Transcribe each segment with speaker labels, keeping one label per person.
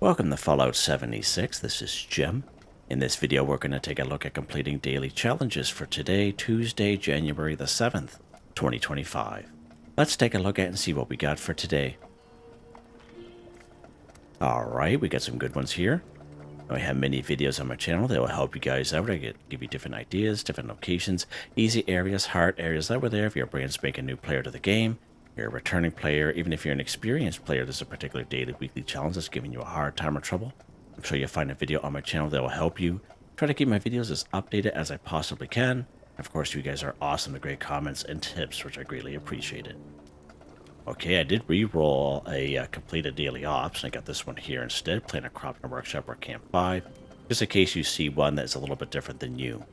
Speaker 1: Welcome to Fallout 76, this is Jim. In this video we're going to take a look at completing daily challenges for today, Tuesday, January the 7th, 2025. Let's take a look at and see what we got for today. Alright, we got some good ones here. I have many videos on my channel that will help you guys out. I give you different ideas, different locations, easy areas, hard areas that were there if you're brand spanking new player to the game. You're a returning player, even if you're an experienced player, there's a particular daily, weekly challenge that's giving you a hard time or trouble. I'm sure you'll find a video on my channel that will help you. Try to keep my videos as updated as I possibly can. Of course, you guys are awesome with great comments and tips, which I greatly appreciated. Okay, I did re-roll a completed daily ops, and I got this one here instead, playing a crop in a workshop or Camp 5, just in case you see one that's a little bit different than you.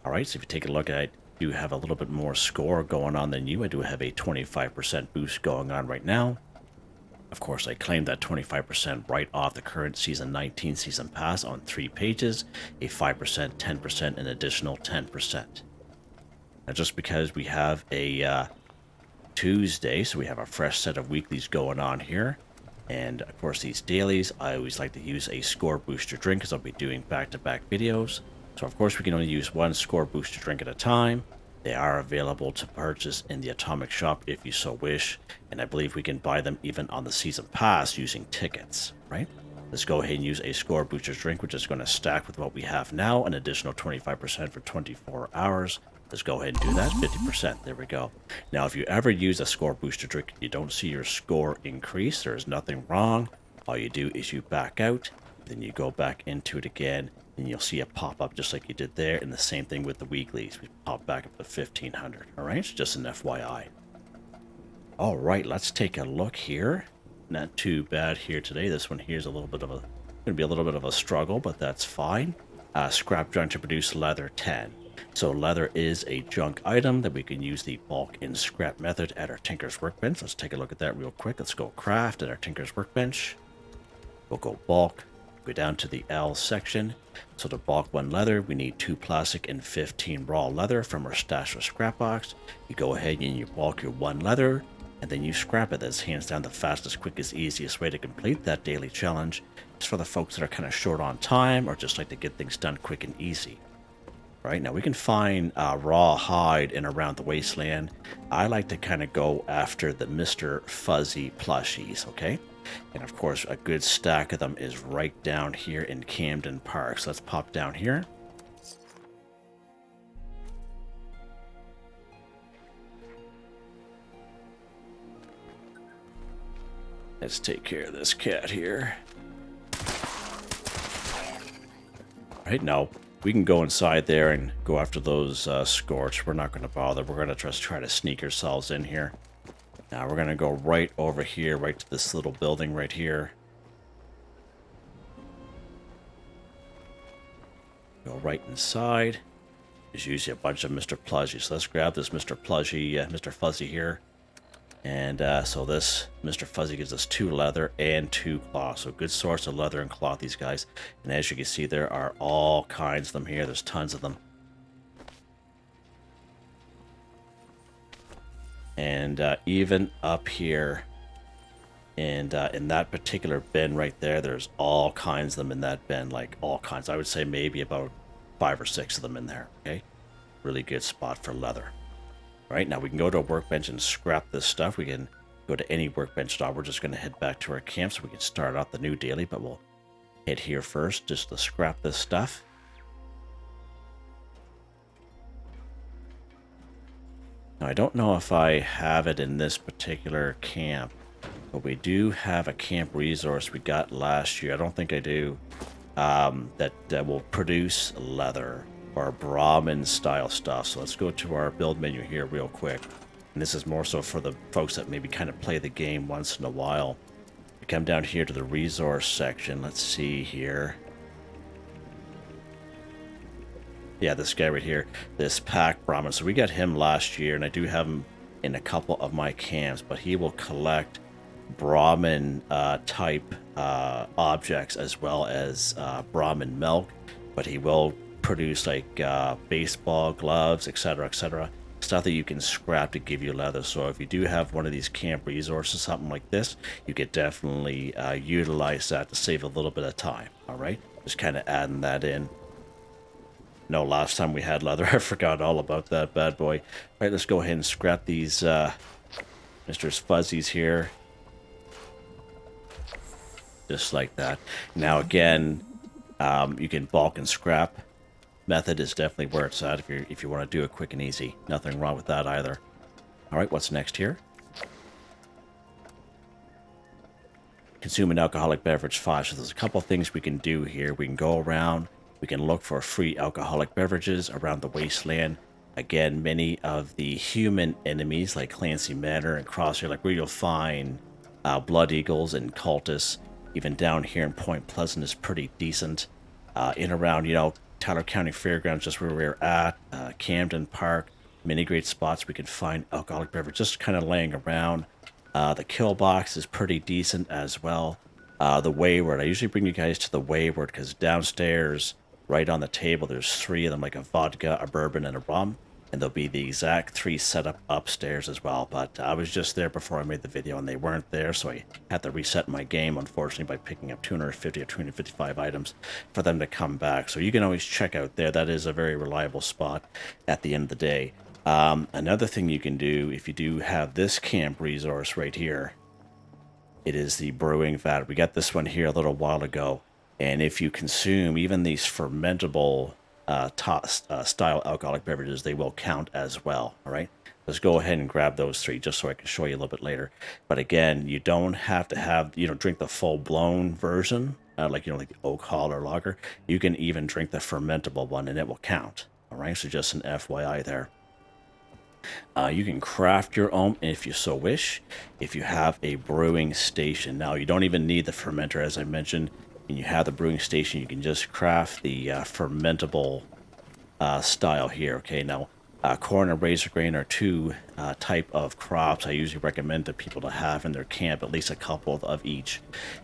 Speaker 1: Alright, so if you take a look at it, I do have a little bit more score going on than you. I do have a 25% boost going on right now. Of course, I claimed that 25% right off the current Season 19 Season Pass on 3 pages, a 5%, 10%, an additional 10%. Now, just because we have a Tuesday, so we have a fresh set of weeklies going on here. And, of course, these dailies, I always like to use a score booster drink because I'll be doing back-to-back videos. So, of course, we can only use one score booster drink at a time. They are available to purchase in the Atomic Shop if you so wish. And I believe we can buy them even on the Season Pass using tickets, right? Let's go ahead and use a score booster drink, which is going to stack with what we have now, an additional 25% for 24 hours. Let's go ahead and do that, 50%. There we go. Now, if you ever use a score booster drink, you don't see your score increase. There's nothing wrong. All you do is you back out, then you go back into it again, and you'll see it pop up just like you did there. And the same thing with the weeklies. We pop back up to 1500. All right, so just an FYI. All right, let's take a look here. Not too bad here today. This one here is a little bit of a, going to be a little bit of a struggle, but that's fine. Scrap junk to produce leather 10. So leather is a junk item that we can use the bulk in scrap method at our Tinker's Workbench. Let's take a look at that real quick. Let's go craft at our Tinker's Workbench. We'll go bulk, go down to the L section. So to bulk 1 leather, we need 2 plastic and 15 raw leather from our stash or scrap box. You go ahead and you bulk your 1 leather, and then you scrap it. That's hands down the fastest, quickest, easiest way to complete that daily challenge. It's for the folks that are kind of short on time or just like to get things done quick and easy. Right, now we can find raw hide in around the wasteland. I like to kind of go after the Mr. Fuzzy plushies, okay? And of course, a good stack of them is right down here in Camden Park. So let's pop down here. Let's take care of this cat here. Right, now we can go inside there and go after those Scorch. We're not going to bother. We're going to just try to sneak ourselves in here. Now we're going to go right over here, right to this little building right here. Go right inside. There's usually a bunch of Mr. Plushies. So let's grab this Mr. Plushie, Mr. Fuzzy here. And so this Mr. Fuzzy gives us 2 leather and 2 cloth. So good source of leather and cloth, these guys. And as you can see, there are all kinds of them here. There's tons of them. And even up here and in that particular bin right there, there's all kinds of them in that bin. Like all kinds. I would say maybe about 5 or 6 of them in there. Okay, really good spot for leather. Right, now we can go to a workbench and scrap this stuff. We can go to any workbench stop. We're just going to head back to our camp so we can start out the new daily, but we'll head here first just to scrap this stuff. Now, I don't know if I have it in this particular camp, but we do have a camp resource we got last year. I don't think I do. That will produce leather or Brahmin style stuff. So let's go to our build menu here real quick. And this is more so for the folks that maybe kind of play the game once in a while. We come down here to the resource section. Let's see here. Yeah, this guy right here, this pack Brahmin. So we got him last year, and I do have him in a couple of my camps, but he will collect Brahmin type objects as well as Brahmin milk, but he will produce like baseball gloves, etc., etc. stuff that you can scrap to give you leather. So if you do have one of these camp resources, something like this, you could definitely utilize that to save a little bit of time. All right, just kind of adding that in. No, last time we had leather, I forgot all about that bad boy. All right, let's go ahead and scrap these Mr. Fuzzies here. Just like that. Now again, you can bulk and scrap. Method is definitely where it's at if you want to do it quick and easy. Nothing wrong with that either. All right, what's next here? Consume an alcoholic beverage 5. So there's a couple things we can do here. We can go around. We can look for free alcoholic beverages around the wasteland. Again, many of the human enemies like Clancy Manor and Crosshair, like where you'll find Blood Eagles and cultists. Even down here in Point Pleasant is pretty decent. In around, you know, Tyler County Fairgrounds, just where we're at, Camden Park, many great spots we can find alcoholic beverages just kind of laying around. The kill box is pretty decent as well. The Wayward, I usually bring you guys to the Wayward because downstairs, right on the table, there's 3 of them, like a vodka, a bourbon, and a rum. And there'll be the exact 3 set up upstairs as well. But I was just there before I made the video and they weren't there, so I had to reset my game, unfortunately, by picking up 250 or 255 items for them to come back. So you can always check out there. That is a very reliable spot at the end of the day. Another thing you can do, if you do have this camp resource right here, it is the brewing vat. We got this one here a little while ago. And if you consume even these fermentable style alcoholic beverages, they will count as well. All right, let's go ahead and grab those 3 just so I can show you a little bit later. But again, you don't have to have, you know, drink the full-blown version, like, you know, like the oak hall or lager. You can even drink the fermentable one and it will count. All right, so just an FYI there. You can craft your own if you so wish, if you have a brewing station. Now, you don't even need the fermenter, as I mentioned. When you have the brewing station, you can just craft the fermentable style here. Okay, now corn and razor grain are 2 type of crops I usually recommend to people to have in their camp, at least a couple of each.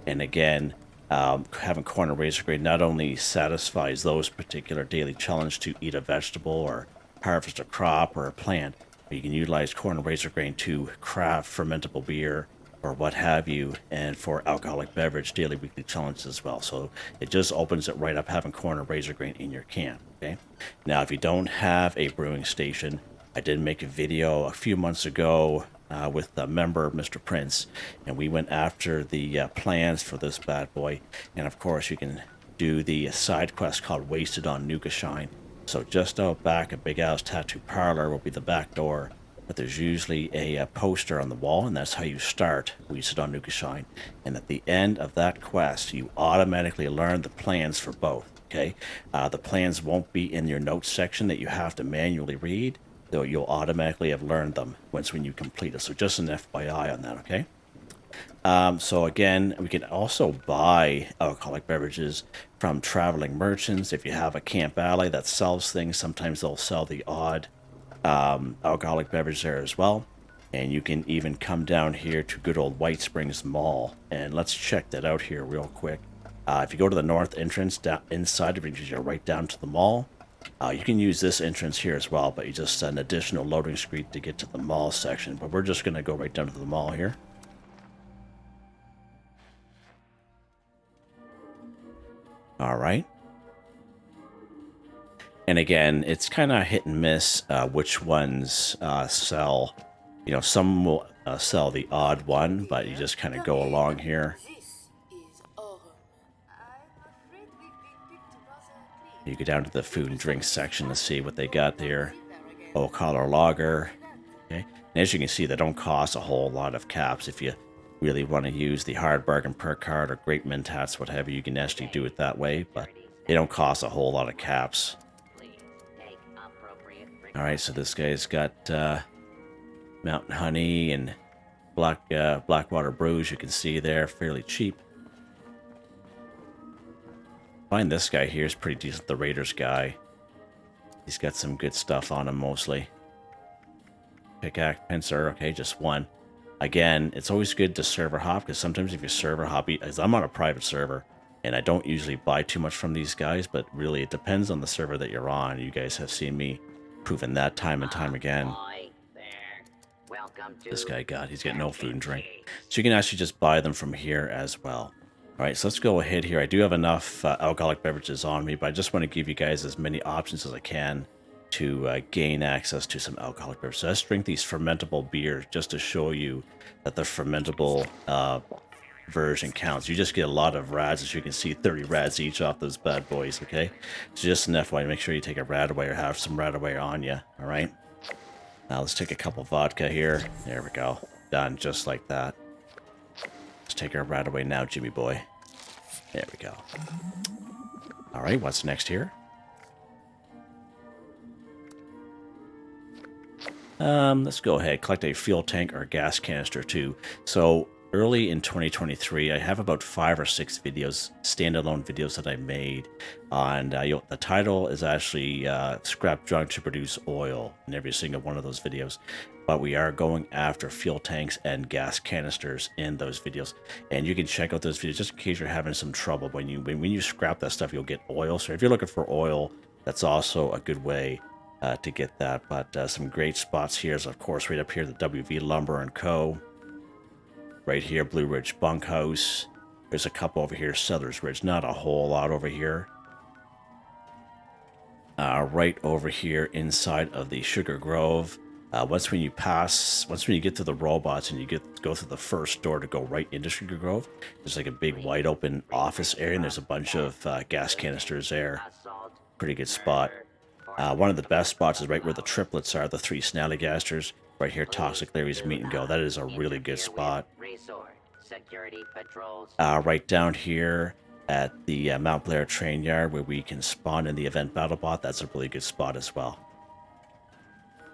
Speaker 1: And again, having corn and razor grain not only satisfies those particular daily challenge to eat a vegetable or harvest a crop or a plant, but you can utilize corn and razor grain to craft fermentable beer or what have you, and for alcoholic beverage daily weekly challenges as well. So it just opens it right up having corn and razor grain in your camp. Okay, now if you don't have a brewing station, I did make a video a few months ago with a member, Mr.Prince, and we went after the plans for this bad boy. And of course you can do the side quest called Wasted on Nuka-Shine. So just out back at Big Al's Tattoo Parlor will be the back door. But there's usually a poster on the wall, and that's how you start Wasted on Nuka-Shine. And at the end of that quest, you automatically learn the plans for both, okay? The plans won't be in your notes section that you have to manually read, though you'll automatically have learned them when you complete it. So just an FYI on that, okay? So again, we can also buy alcoholic beverages from traveling merchants. If you have a camp alley that sells things, sometimes they'll sell the odd alcoholic beverage there as well. And you can even come down here to good old White Springs Mall, and let's check that out here real quick. If you go to the north entrance, down inside, it brings you right down to the mall. You can use this entrance here as well, but you just an additional loading screen to get to the mall section. But we're just going to go right down to the mall here. All right. And again, it's kind of hit and miss which ones sell. You know, some will sell the odd one, but you just kind of go along here. You go down to the food and drink section to see what they got there. Oak collar lager. Okay. And as you can see, they don't cost a whole lot of caps. If you really want to use the hard bargain perk card or great mentats, whatever, you can actually do it that way, but they don't cost a whole lot of caps. Alright, so this guy's got Mountain Honey and Blackwater Brews, you can see there, fairly cheap. Find this guy here is pretty decent, the Raiders guy. He's got some good stuff on him mostly. Pickaxe, pincer, okay, just one. Again, it's always good to server hop, because sometimes if you server hop, as I'm on a private server, and I don't usually buy too much from these guys, but really it depends on the server that you're on. You guys have seen me Proven that time and time again. This guy he's got no food and drink. So you can actually just buy them from here as well. All right, so let's go ahead here. I do have enough alcoholic beverages on me, but I just want to give you guys as many options as I can to gain access to some alcoholic beverages. So let's drink these fermentable beers just to show you that the fermentable version counts. You just get a lot of rads, as you can see, 30 rads each off those bad boys, okay? So just an FYI, make sure you take a rad away or have some rad away on you, all right? Now let's take a couple vodka here. There we go. Done, just like that. Let's take our rad away now, Jimmy boy. There we go. All right, what's next here? Let's go ahead, collect a fuel tank or gas canister too. So early in 2023, I have about 5 or 6 videos, standalone videos that I made on, the title is actually Scrap Junk to Produce Oil in every single one of those videos. But we are going after fuel tanks and gas canisters in those videos. And you can check out those videos just in case you're having some trouble. When you scrap that stuff, you'll get oil. So if you're looking for oil, that's also a good way to get that. But some great spots here is, of course, right up here, the WV Lumber & Co. Right here, Blue Ridge Bunkhouse. There's a couple over here, Settlers Ridge. Not a whole lot over here. Right over here inside of the Sugar Grove. Once when you get to the robots and you go through the first door to go right into Sugar Grove, there's like a big wide open office area, and there's a bunch of gas canisters there. Pretty good spot. One of the best spots is right where the triplets are, the 3 Snallygasters. Right here, Toxic Larry's Meet and Go. That is a really good spot. Right down here at the Mount Blair train yard where we can spawn in the event battle bot. That's a really good spot as well.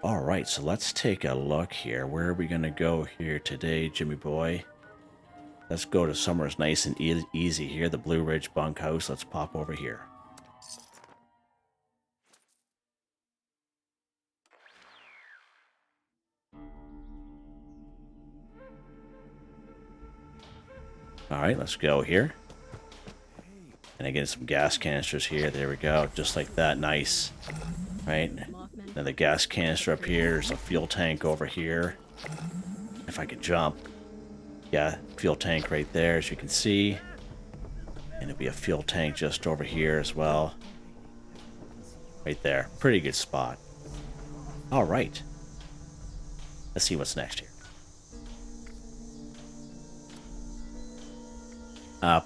Speaker 1: All right, so let's take a look here. Where are we going to go here today, Jimmy boy? Let's go to somewhere nice and easy here, the Blue Ridge Bunkhouse. Let's pop over here. All right, let's go here. And again, some gas canisters here. There we go, just like that. Nice. Right. Then the gas canister up here. There's a fuel tank over here. If I could jump. Yeah, fuel tank right there, as you can see. And it'll be a fuel tank just over here as well. Right there. Pretty good spot. All right. Let's see what's next here.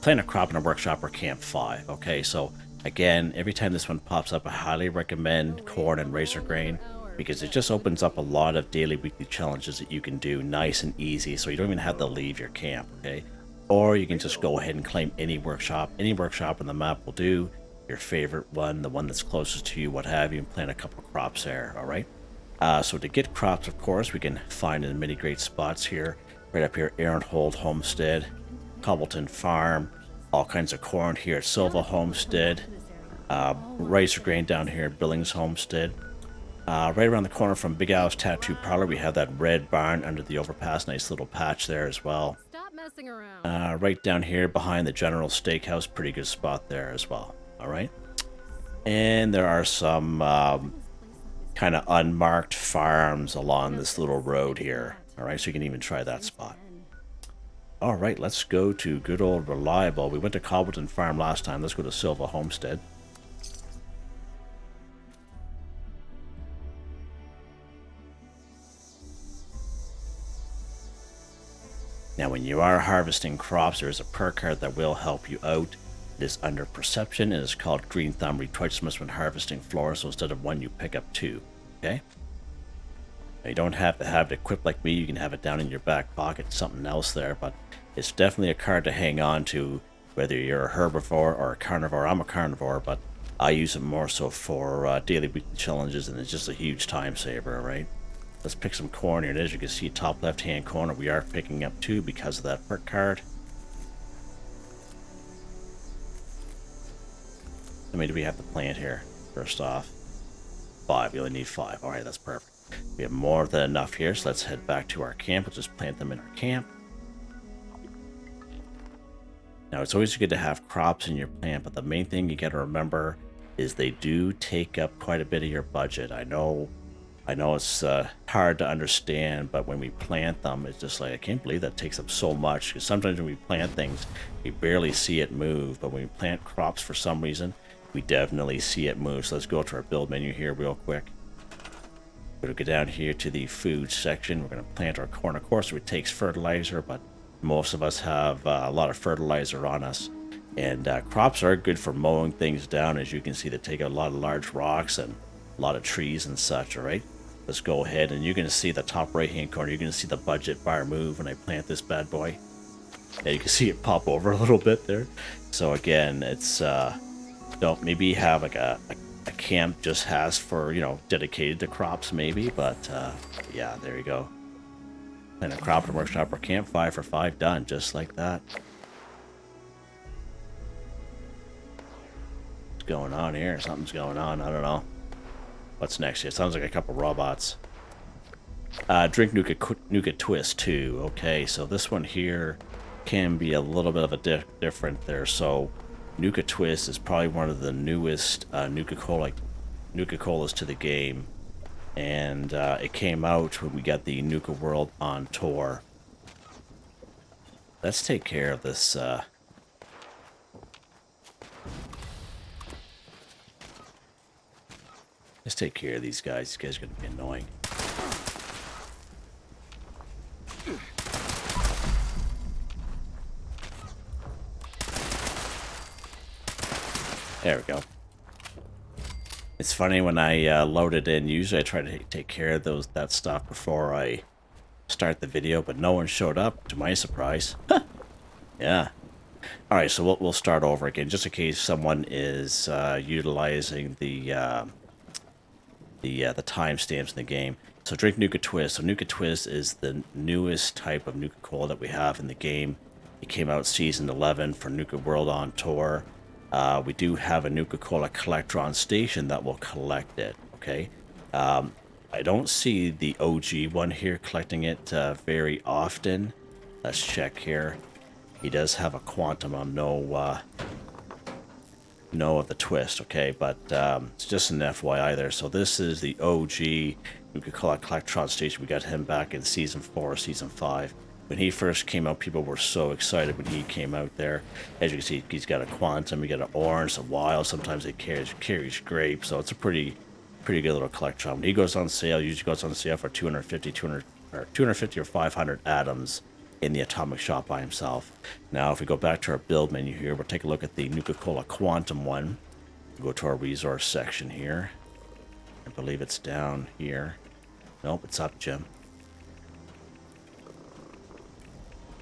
Speaker 1: Plant a crop in a workshop or camp 5. Okay, so again, every time this one pops up, I highly recommend corn and razor grain because it just opens up a lot of daily, weekly challenges that you can do nice and easy, so you don't even have to leave your camp. Okay, or you can just go ahead and claim any workshop on the map will do. Your favorite one, the one that's closest to you, what have you, and plant a couple of crops there. All right. So to get crops, of course, we can find in many great spots here. Right up here, Aaronhold Homestead, Cobbleton Farm, all kinds of corn here at Silva Homestead, razor grain down here at Billings Homestead. Right around the corner from Big Al's Tattoo Parlor, we have that red barn under the overpass. Nice little patch there as well.
Speaker 2: Stop messing around.
Speaker 1: Right down here behind the General Steakhouse, pretty good spot there as well. All right. And there are some kind of unmarked farms along this little road here. All right, so you can even try that spot. All right, let's go to good old Reliable. We went to Cobbleton Farm last time. Let's go to Silva Homestead. Now, when you are harvesting crops, there is a perk card that will help you out. It is under Perception. It is called Green Thumb Retouchments when harvesting flora, so instead of 1, you pick up 2. Okay? Now, you don't have to have it equipped like me. You can have it down in your back pocket, something else there, but it's definitely a card to hang on to, whether you're a herbivore or a carnivore. I'm a carnivore, but I use it more so for daily weekly challenges, and it's just a huge time saver, right? Let's pick some corn here. As you can see, top left-hand corner, we are picking up 2 because of that perk card. How many do we have to plant here? First off, 5. We only need 5. All right, that's perfect. We have more than enough here, so let's head back to our camp. We'll just plant them in our camp. Now, it's always good to have crops in your plant, but the main thing you got to remember is they do take up quite a bit of your budget. I know I know it's hard to understand, but when we plant them, it's just like, I can't believe that takes up so much. Because sometimes when we plant things, we barely see it move. But when we plant crops for some reason, we definitely see it move. So let's go to our build menu here real quick. We're going to go down here to the food section. We're going to plant our corn. Of course, it takes fertilizer, but most of us have a lot of fertilizer on us. And crops are good for mowing things down. As you can see, they take a lot of large rocks and a lot of trees and such, all right? Let's go ahead, and you're going to see the top right-hand corner. You're going to see the budget bar move when I plant this bad boy. Yeah, you can see it pop over a little bit there. So again, it's don't maybe have like a camp just has for, you know, dedicated to crops maybe, but yeah, there you go. And a crop and workshop or camp, 5 for 5 done, just like that. What's going on here? Something's going on. I don't know. What's next here? It sounds like a couple robots. Drink Nuka-Twist too. Okay, so this one here can be a little bit of a different there. So Nuka-Twist is probably one of the newest Nuka-Colas to the game. And it came out when we got the Nuka World on tour. Let's take care of this. Let's take care of these guys. These guys are going to be annoying. There we go. It's funny when I load it in. Usually I try to take care of that stuff before I start the video, but no one showed up, to my surprise. Yeah. All right, so we'll start over again, just in case someone is utilizing the timestamps in the game. So drink Nuka-Twist. So Nuka-Twist is the newest type of Nuka-Cola that we have in the game. It came out season 11 for Nuka World on tour. We do have a Nuka-Cola Collectron station that will collect it, okay? I don't see the OG one here collecting it very often. Let's check here. He does have a Quantum on no of the twist, okay? But it's just an FYI there. So this is the OG Nuka-Cola Collectron station. We got him back in Season 4, Season 5. When he first came out, people were so excited when he came out there. As you can see, he's got a Quantum, he got an Orange, a Wild. Sometimes he carries Grape, so it's a pretty good little Collectron. When he goes on sale, usually goes on sale for 250 or 500 atoms in the Atomic Shop by himself. Now, if we go back to our build menu here, we'll take a look at the Nuka-Cola Quantum one. We'll go to our resource section here. I believe it's down here. Nope, it's up, Jim.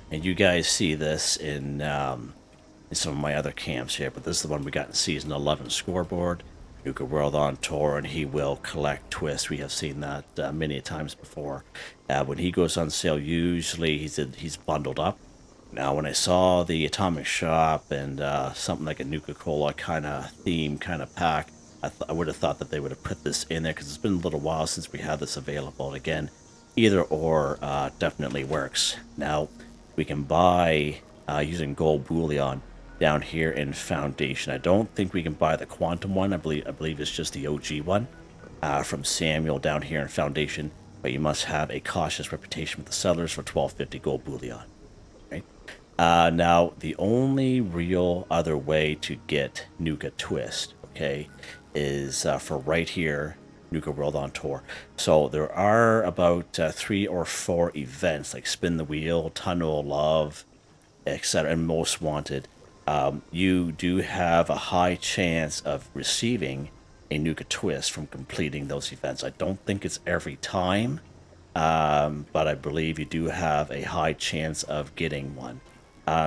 Speaker 1: And you guys see this in some of my other camps here, but this is the one we got in Season 11 scoreboard. Nuka World on tour, and he will collect twists. We have seen that many times before. When he goes on sale, usually he's bundled up. Now, when I saw the Atomic Shop and something like a Nuka-Cola kind of theme, kind of pack, I would have thought that they would have put this in there, because it's been a little while since we had this available. And again, either or definitely works. Now, we can buy using gold bullion down here in Foundation. I don't think we can buy the Quantum one. I believe it's just the OG one from Samuel down here in Foundation. But you must have a cautious reputation with the sellers for 1250 gold bullion. Right? Now, the only real other way to get Nuka-Twist, okay, is for right here, Nuka World on tour. So there are about 3 or 4 events like Spin the Wheel, Tunnel of Love, etc., and Most Wanted. You do have a high chance of receiving a Nuka-Twist from completing those events. I don't think it's every time, but I believe you do have a high chance of getting one.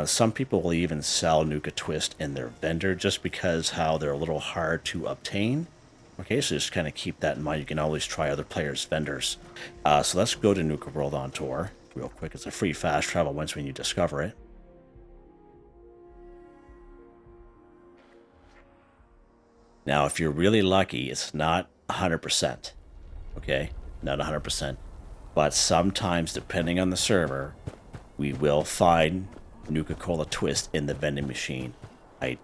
Speaker 1: Some people will even sell Nuka-Twist in their vendor just because how they're a little hard to obtain. Okay, so just kind of keep that in mind. You can always try other players' vendors. So let's go to Nuka World on tour real quick. It's a free fast travel once when you discover it. Now, if you're really lucky, it's not 100%. Okay, not 100%. But sometimes, depending on the server, we will find Nuka-Cola Twist in the vending machine. I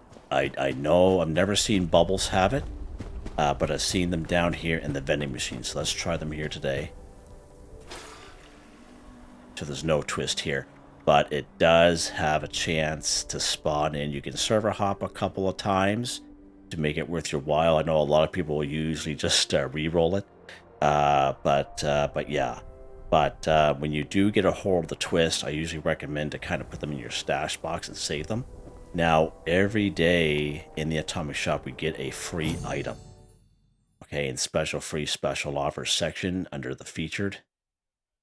Speaker 1: know I've never seen Bubbles have it. but I've seen them down here in the vending machine, so let's try them here today. So there's no twist here, but it does have a chance to spawn in. You can server hop a couple of times to make it worth your while. I know a lot of people will usually just re-roll it, but yeah. But when you do get a hold of the twist, I usually recommend to kind of put them in your stash box and save them. Now, every day in the Atomic Shop, we get a free item. Okay, in special free special offers section under the featured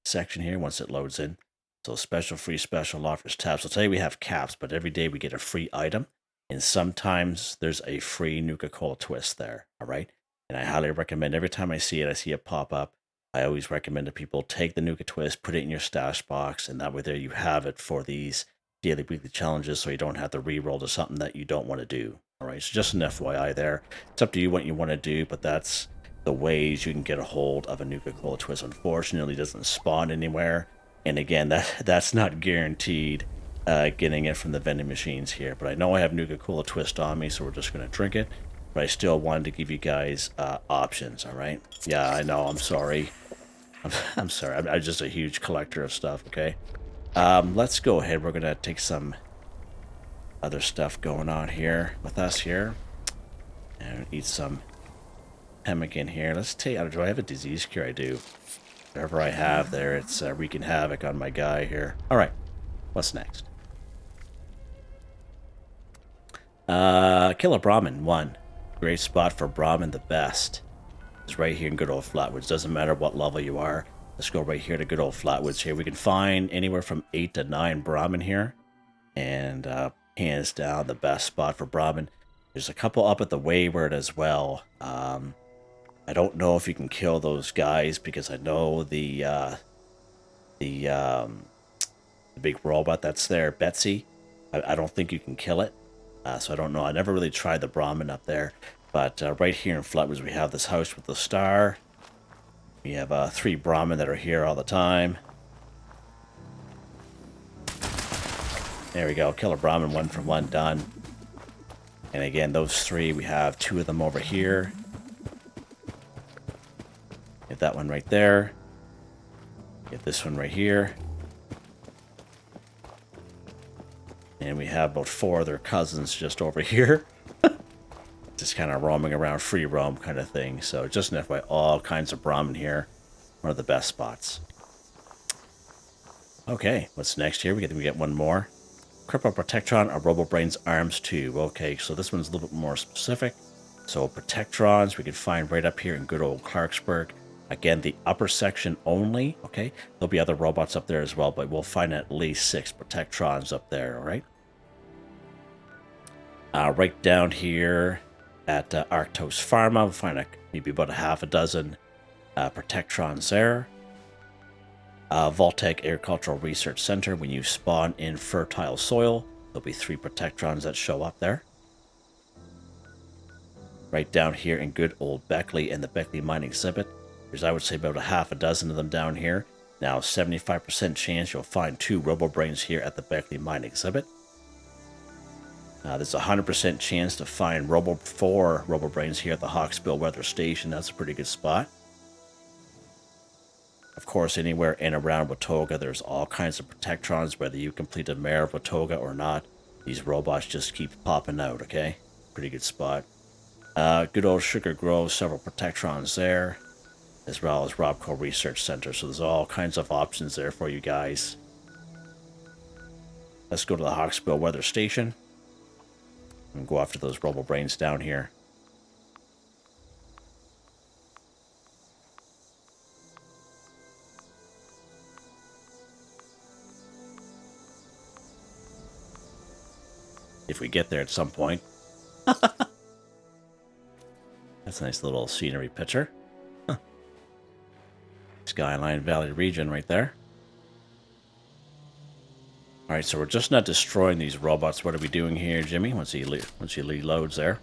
Speaker 1: section here once it loads in. So special free special offers tab. So today we have caps, but every day we get a free item. And sometimes there's a free Nuka-Cola twist there. All right. And I highly recommend every time I see it pop up. I always recommend that people take the Nuka-Twist, put it in your stash box, and that way there you have it for these daily, weekly challenges so you don't have to re-roll to something that you don't want to do. All right, so just an FYI there. It's up to you what you want to do, but that's the ways you can get a hold of a Nuka-Cola Twist. Unfortunately, it doesn't spawn anywhere. And again, that's not guaranteed getting it from the vending machines here. But I know I have Nuka-Cola Twist on me, so we're just going to drink it. But I still wanted to give you guys options, all right? Yeah, I know, I'm sorry. I'm sorry, I'm just a huge collector of stuff, okay? Let's go ahead. We're going to take some other stuff going on here with us here. And eat some pemmican here. Let's take, do I have a disease cure? I do. Whatever I have there, it's wreaking havoc on my guy here. All right, what's next? Kill a Brahmin, 1. Great spot for Brahmin, the best. It's right here in good old Flatwoods. Doesn't matter what level you are. Let's go right here to good old Flatwoods here. We can find anywhere from 8 to 9 Brahmin here. And hands down, the best spot for Brahmin. There's a couple up at the Wayward as well. I don't know if you can kill those guys because I know the big robot that's there, Betsy. I don't think you can kill it. So I don't know. I never really tried the Brahmin up there. But right here in Flatwoods, we have this house with the star. We have 3 Brahmin that are here all the time. There we go. Kill a Brahmin, 1 for 1, done. And again, those 3, we have 2 of them over here. Get that one right there. Get this one right here. And we have about 4 of their cousins just over here. Just kind of roaming around, free roam kind of thing. So just an FYI, all kinds of Brahmin here. One of the best spots. Okay, what's next here? We get one more. Cripple Protectron, a Robobrain's arms too. Okay, so this one's a little bit more specific. So Protectrons we can find right up here in good old Clarksburg. Again, the upper section only. Okay, there'll be other robots up there as well, but we'll find at least 6 Protectrons up there. All right. Right down here at Arctos Pharma, we'll find maybe about a half a dozen Protectrons there. Voltec Agricultural Research Center, when you spawn in fertile soil, there'll be 3 Protectrons that show up there. Right down here in good old Beckley and the Beckley Mine Exhibit, there's, I would say, about a half a dozen of them down here. Now, 75% chance you'll find 2 Robobrains here at the Beckley Mine Exhibit. There's a 100% chance to find 4 Robobrains here at the Hawksbill Weather Station. That's a pretty good spot. Of course, anywhere in and around Watoga, there's all kinds of Protectrons, whether you complete a Mayor of Watoga or not. These robots just keep popping out, okay? Pretty good spot. Good old Sugar Grove, several Protectrons there, as well as Robco Research Center. So there's all kinds of options there for you guys. Let's go to the Hawksbill Weather Station and go after those Robobrains down here. If we get there at some point. That's a nice little scenery picture. Huh. Skyline Valley region right there. Alright, so we're just not destroying these robots. What are we doing here, Jimmy? Once he reloads there.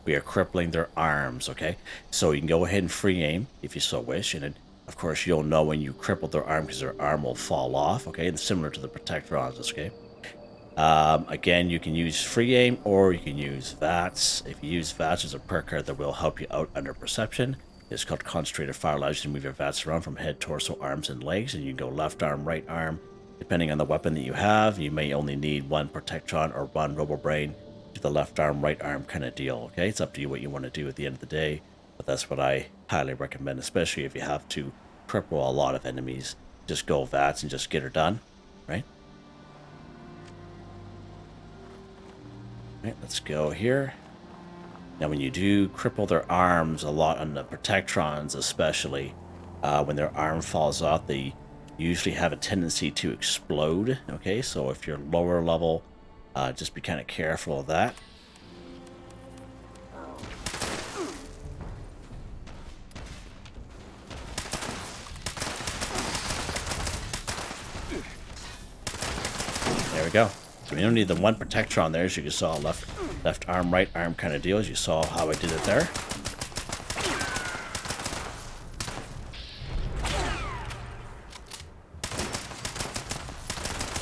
Speaker 1: We are crippling their arms, okay? So you can go ahead and free aim if you so wish. And of course, you'll know when you cripple their arm because their arm will fall off, okay? And similar to the Protectrons, okay? Again, you can use free aim or you can use VATS. If you use VATS, there's a perk card that will help you out under perception. It's called Concentrated Fire, allows you to move your VATS around from head, torso, arms, and legs, and you can go left arm, right arm. Depending on the weapon that you have, you may only need one Protectron or one Robobrain to the left arm, right arm kind of deal, okay? It's up to you what you want to do at the end of the day, but that's what I highly recommend, especially if you have to cripple a lot of enemies. Just go VATS and just get her done, right? Alright, let's go here. Now when you do cripple their arms a lot on the Protectrons especially, when their arm falls off, they usually have a tendency to explode, okay? So if you're lower level, just be kind of careful of that. There we go. So we don't need the one Protectron there, as you saw, left arm, right arm kind of deal, as you saw how I did it there.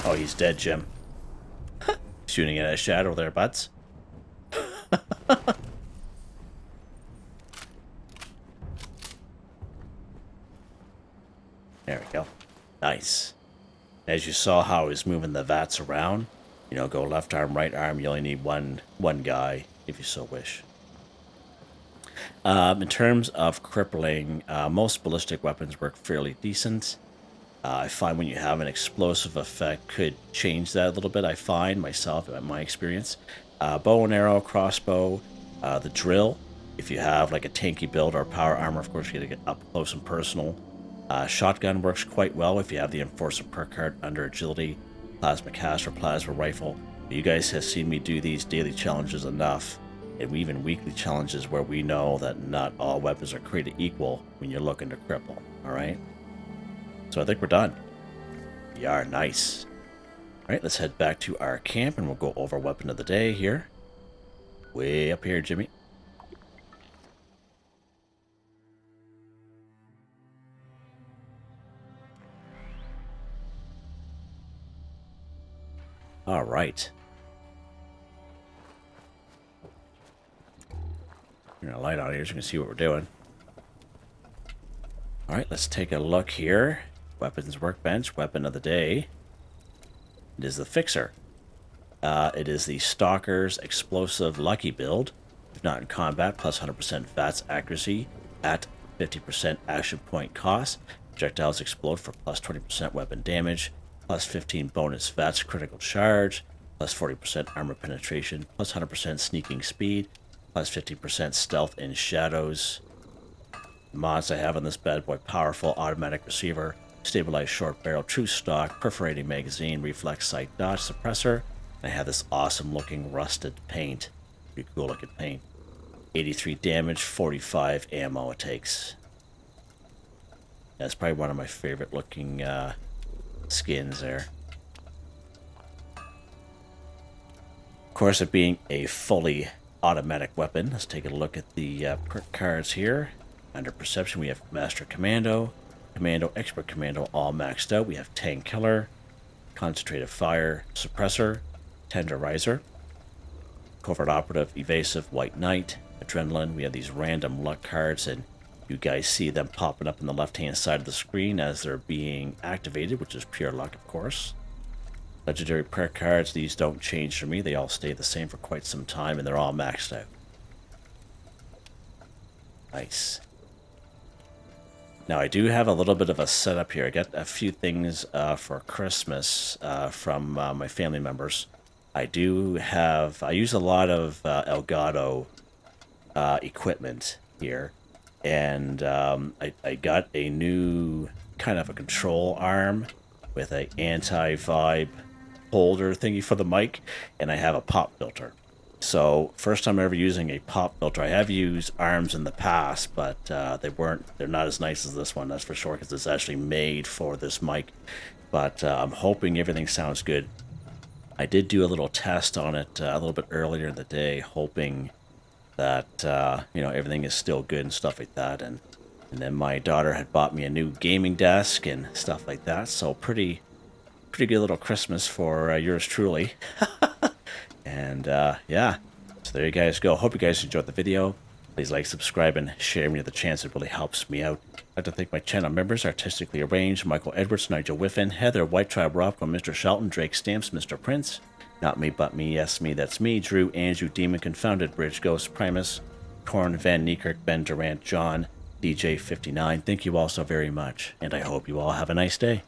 Speaker 1: Oh, he's dead, Jim. Shooting at a shadow there, butts. There we go. Nice. As you saw how I was moving the VATS around, you know, go left arm, right arm. You only need one guy, if you so wish. In terms of crippling, most ballistic weapons work fairly decent. I find when you have an explosive effect could change that a little bit, I find myself, in my experience. Bow and arrow, crossbow, the drill. If you have like a tanky build or power armor, of course, you gotta get up close and personal. Shotgun works quite well if you have the Enforcer perk card under agility, plasma cast, or plasma rifle. You guys have seen me do these daily challenges enough, and even weekly challenges where we know that not all weapons are created equal when you're looking to cripple, alright? So I think we're done. We are nice. Alright, let's head back to our camp and we'll go over weapon of the day here. Way up here, Jimmy. Alright. Turn a light on here so you can see what we're doing. Alright, let's take a look here. Weapons workbench, weapon of the day. It is the Fixer. It is the Stalker's Explosive Lucky build. If not in combat, plus 100% VATS accuracy at 50% action point cost. Projectiles explode for plus 20% weapon damage, plus 15 bonus VATS critical charge, plus 40% armor penetration, plus 100% sneaking speed, plus 50% stealth in shadows. Mods I have on this bad boy: powerful automatic receiver, stabilized short barrel, true stock, perforating magazine, reflex sight dodge, suppressor, and I have this awesome looking rusted paint. Pretty cool looking paint. 83 damage, 45 ammo it takes. That's probably one of my favorite looking skins there. Of course, it being a fully automatic weapon, let's take a look at the perk cards here. Under Perception, we have Master Commando, Commando, Expert Commando, all maxed out. We have Tank Killer, Concentrated Fire, Suppressor, Tenderizer, Covert Operative, Evasive, White Knight, Adrenaline. We have these random luck cards, and you guys see them popping up on the left-hand side of the screen as they're being activated, which is pure luck, of course. Legendary perk cards, these don't change for me. They all stay the same for quite some time, and they're all maxed out. Nice. Now, I do have a little bit of a setup here. I got a few things for Christmas from my family members. I use a lot of Elgato equipment here. And I got a new kind of a control arm with a anti-vibe holder thingy for the mic. And I have a pop filter. So, first time ever using a pop filter. I have used arms in the past, but they're not as nice as this one, that's for sure, because it's actually made for this mic. But I'm hoping everything sounds good. I did do a little test on it a little bit earlier in the day, hoping that, everything is still good and stuff like that. And then my daughter had bought me a new gaming desk and stuff like that. So pretty pretty good little Christmas for yours truly. And yeah, so there you guys go. Hope you guys enjoyed the video. Please like, subscribe, and share me to the chance. It really helps me out. I'd like to thank my channel members, Artistically Arranged, Michael Edwards, Nigel Wiffen, Heather, Whitetribe, Robco, Mr. Shelton, Drake Stamps, Mr.Prince, NotMeButMeYesMeThatsMe, Drew, Andrew, Demon, Confoundedbridge, Ghost, Primus, Corne van Niekerk, Ben, Durant, John, DJ59. Thank you all so very much, and I hope you all have a nice day.